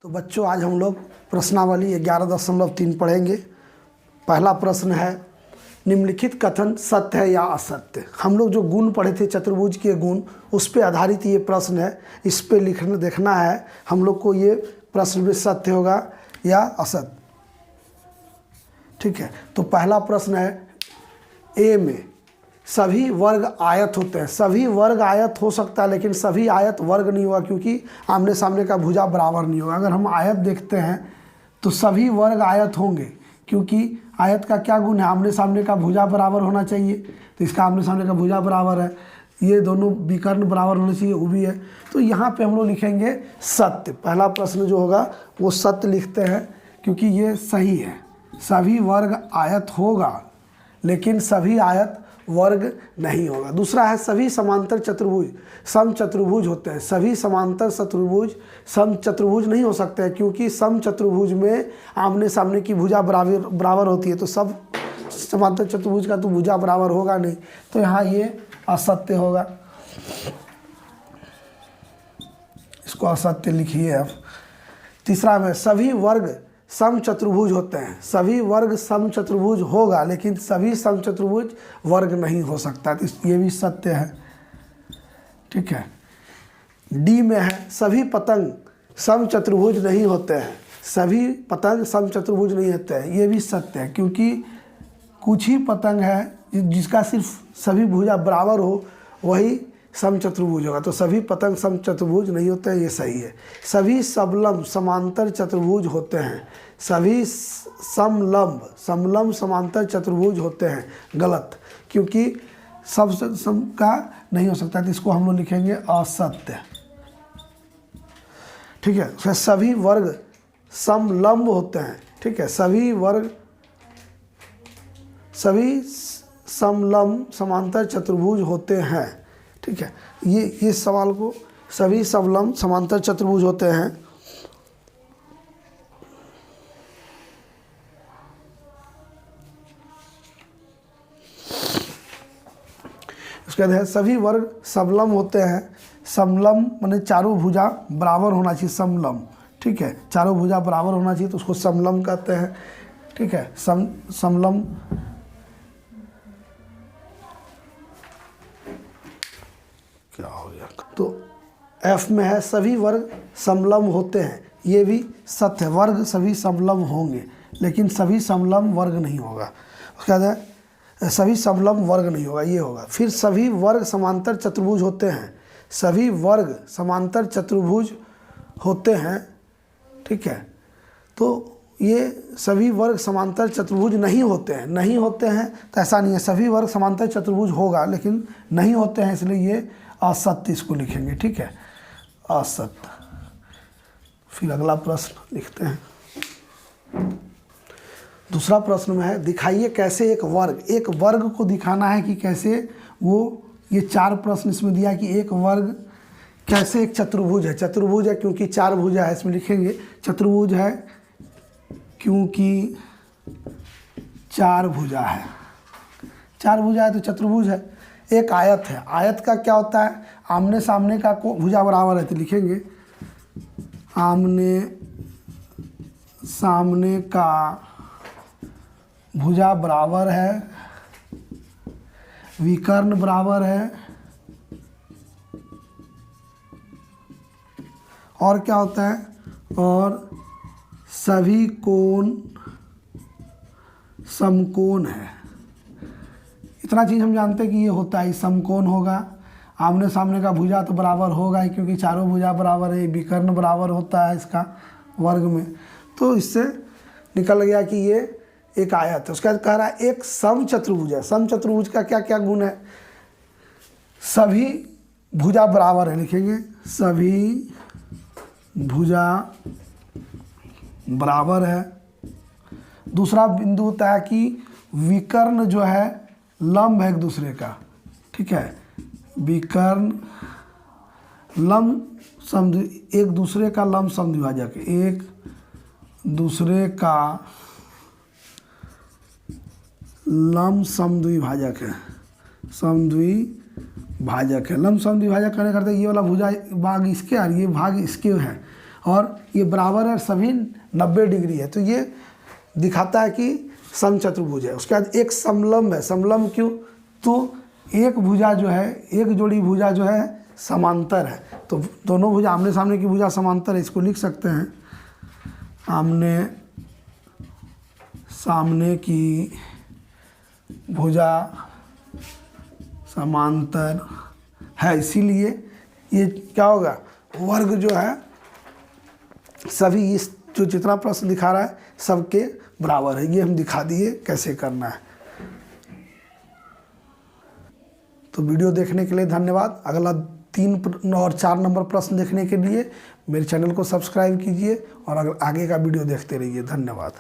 तो बच्चों आज हम लोग प्रश्नावली 11.3 पढ़ेंगे। पहला प्रश्न है, निम्नलिखित कथन सत्य है या असत्य। हम लोग जो गुण पढ़े थे चतुर्भुज के गुण, उस पे आधारित ये प्रश्न है। इस पे लिखना देखना है हम लोग को ये प्रश्न में सत्य होगा या असत्य। ठीक है, तो पहला प्रश्न है, ए में सभी वर्ग आयत होते हैं। सभी वर्ग आयत हो सकता है लेकिन सभी आयत वर्ग नहीं होगा, क्योंकि आमने सामने का भुजा बराबर नहीं होगा। अगर हम आयत देखते हैं तो सभी वर्ग आयत होंगे, क्योंकि आयत का क्या गुण है, आमने सामने का भुजा बराबर होना चाहिए। तो इसका आमने सामने का भुजा बराबर है, ये दोनों विकर्ण बराबर होने चाहिए, वो भी है। तो यहाँ पे हम लोग लिखेंगे सत्य। पहला प्रश्न जो होगा वो सत्य लिखते हैं, क्योंकि ये सही है। सभी वर्ग आयत होगा लेकिन सभी आयत वर्ग नहीं होगा। दूसरा है, सभी समांतर चतुर्भुज सम चतुर्भुज होते हैं। सभी समांतर चतुर्भुज सम चतुर्भुज नहीं हो सकते हैं, क्योंकि सम चतुर्भुज में आमने सामने की भुजा बराबर होती है। तो सब समांतर चतुर्भुज का तो भुजा बराबर होगा नहीं, तो यहाँ ये असत्य होगा। इसको असत्य लिखिए आप। तीसरा में, सभी वर्ग सम चतुर्भुज होते हैं। सभी वर्ग सम चतुर्भुज होगा लेकिन सभी सम चतुर्भुज वर्ग नहीं हो सकता, तो ये भी सत्य है। ठीक है। डी में है, सभी पतंग सम चतुर्भुज नहीं होते हैं। सभी पतंग सम चतुर्भुज नहीं होते हैं, ये भी सत्य है, क्योंकि कुछ ही पतंग है जिसका सिर्फ सभी भुजा बराबर हो वही सम चतुर्भुज होगा। तो सभी पतंग सम चतुर्भुज नहीं होते हैं, ये सही है। सभी समलंब समांतर चतुर्भुज होते हैं। सभी समलंब समांतर चतुर्भुज होते हैं, गलत, क्योंकि सब सम का नहीं हो सकता, तो इसको हम लोग लिखेंगे असत्य। ठीक है। फिर सभी वर्ग समलंब होते हैं। ठीक है, सभी वर्ग सभी समलंब समांतर चतुर्भुज होते हैं। ठीक है, ये सवाल को, सभी समलंब समांतर चतुर्भुज होते हैं। उसके बाद है, सभी वर्ग समलंब होते हैं। समलंब माने चारों भुजा बराबर होना चाहिए, समलंब। ठीक है, चारों भुजा बराबर होना चाहिए, तो उसको समलंब कहते हैं। ठीक है, समलंब क्या हो गया। तो एफ में है, सभी वर्ग समलंब होते हैं। ये भी सत्य है, वर्ग सभी समलंब होंगे लेकिन सभी समलंब वर्ग नहीं होगा। उसके बाद है, सभी समलंब वर्ग नहीं होगा, ये होगा। फिर सभी वर्ग समांतर चतुर्भुज होते हैं। सभी वर्ग समांतर चतुर्भुज होते हैं। ठीक है, तो ये सभी वर्ग समांतर चतुर्भुज नहीं होते हैं। नहीं होते हैं तो ऐसा नहीं है, सभी वर्ग समांतर चतुर्भुज होगा लेकिन नहीं होते हैं, इसलिए ये असत्य इसको लिखेंगे। ठीक है, असत्य। फिर अगला प्रश्न लिखते हैं। दूसरा प्रश्न में है, दिखाइए कैसे एक वर्ग को दिखाना है कि कैसे वो, ये चार प्रश्न इसमें दिया कि एक वर्ग कैसे एक चतुर्भुज है। चतुर्भुज है क्योंकि चार भुजा है, इसमें लिखेंगे चतुर्भुज है क्योंकि चार भुजा है। चार भुजा है तो चतुर्भुज है। एक आयत है, आयत का क्या होता है, आमने सामने का को भुजा बराबर है, तो लिखेंगे आमने सामने का भुजा बराबर है, विकर्ण बराबर है, और क्या होता है, और सभी कोण समकोण है। इतना चीज़ हम जानते हैं कि ये होता है, समकोण होगा। आमने सामने का भुजा तो बराबर होगा ही, क्योंकि चारों भुजा बराबर है। विकर्ण बराबर होता है इसका वर्ग में, तो इससे निकल गया कि ये एक आयत है। उसके बाद कह रहा है एक सम चतुर्भुज है। सम चतुर्भुज का क्या क्या गुण है, सभी भुजा बराबर है, लिखेंगे सभी भुजा बराबर है। दूसरा बिंदु होता है कि विकर्ण जो है लंब है एक दूसरे का। ठीक है, विकर्ण लंब एक दूसरे का लंब समद्विभाजक, एक दूसरे का लंब समद्विभाजक है, समद्विभाजक है। लंब समद्विभाजक करने करते ये वाला भुजा भाग इसके और ये भाग इसके है, और ये बराबर है, सभी 90 डिग्री है, तो ये दिखाता है कि समचतुर्भुज है। उसके बाद एक समलंब है। समलंब क्यों? तो एक भुजा जो है, एक जोड़ी भुजा जो है समांतर है, तो दोनों भुजा आमने सामने की भुजा समांतर है, इसको लिख सकते हैं आमने सामने की भुजा समांतर है, इसीलिए ये क्या होगा, वर्ग जो है सभी, इस जो जितना प्रश्न दिखा रहा है सबके बराबर है। ये हम दिखा दिए कैसे करना है। तो वीडियो देखने के लिए धन्यवाद। अगला 3 और 4 नंबर प्रश्न देखने के लिए मेरे चैनल को सब्सक्राइब कीजिए और अगर आगे का वीडियो देखते रहिए। धन्यवाद।